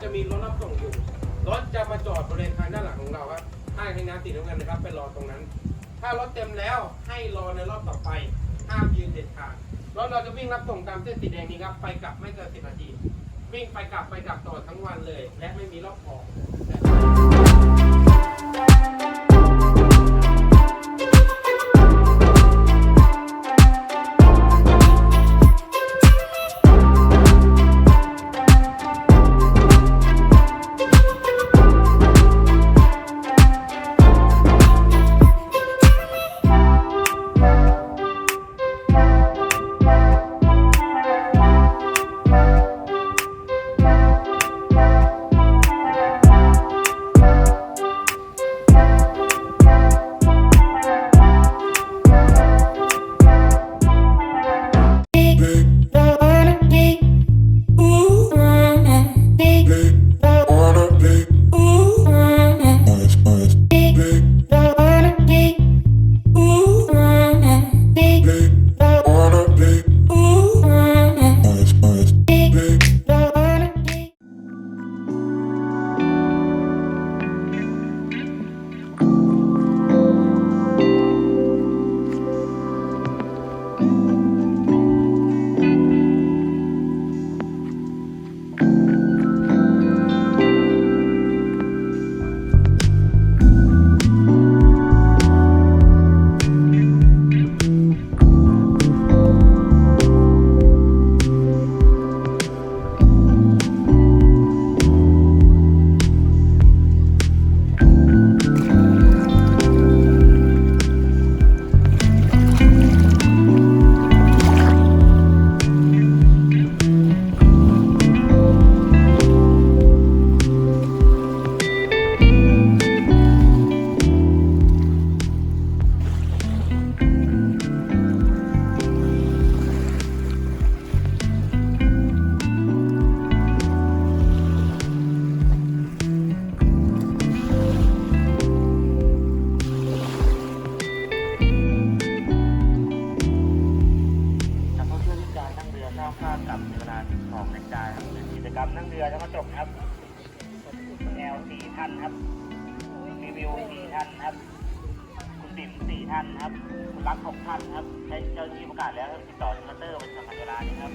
จะมีรถรับส่งอยู่รถจะมาจอดบริเวณทางด้านหลังของเราครับให้น้ำสีน้ำเงินนะครับไปรอตรงนั้นถ้ารถเต็มแล้วให้รอในรอบต่อไปห้ามยืนเด็ดขาดรถเราจะวิ่งรับส่งตามเส้นสีแดงนี้ครับไปกลับไม่เกิน10 นาทีวิ่งไปกลับตลอดทั้งวันเลยและไม่มีรอบออกกิจกรรมนั่งเรือจะมาจบครับแนว4 ท่านครับรีวิว4 ท่านครับคุณติ๋ม4 ท่านครับคุณรัก6 ท่านครับใช้เจ้าหน้าที่ประกาศแล้วติดต่อสมาเตอร์เป็นสำคัญเวลานี้ครับ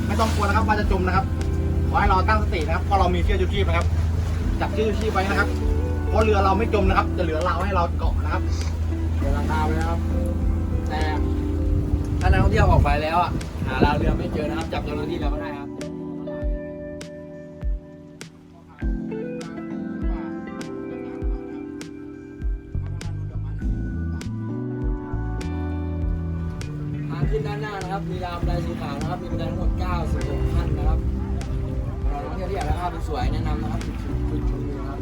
ไม่ต้องกลัวนะครับว่าจะจมนะครับขอให้เราตั้งสตินะครับเพราะเรามีเชือกชูชีพนะครับจับเชือกชูชีพไว้นะครับเพราะเรือเราไม่จมนะครับจะเหลือเราให้เราเกาะนะครับเรือดาวเลยนะครับแต่ถ้านักท่องเที่ยวออกไปแล้วอ่ะหาเราเรือไม่เจอนะครับจับเจ้าหน้าที่เราก็ได้ครับขึ้นด้านหน้านะครับมีราวบันไดสีขาวนะครับมีบันไดทั้งหมด96 ขั้นนะครับเราท่องเที่ยวที่อยากได้ภาพสวยแนะนำนะครับจุดชมวิวครับ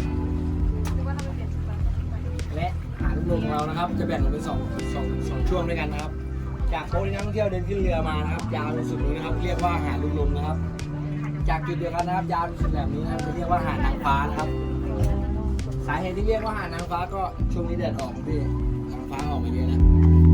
และหาดลูกลมของเรานะครับจะแบ่งออกเป็น2ช่วงด้วยกันนะครับจากโค้งที่นักท่องเที่ยวเดินขึ้นเรือมานะครับยาวไปสุดเลยนะครับเรียกว่าหาดลูกลมนะครับจากจุดเดียวกันนะครับยาวไปสุดแบบนี้นะครับจะเรียกว่าหาดนางฟ้านะครับสาเหตุที่เรียกว่าหาดนางฟ้าก็ช่วงนี้แดดออกพี่นางฟ้าออกมาเยอะนะ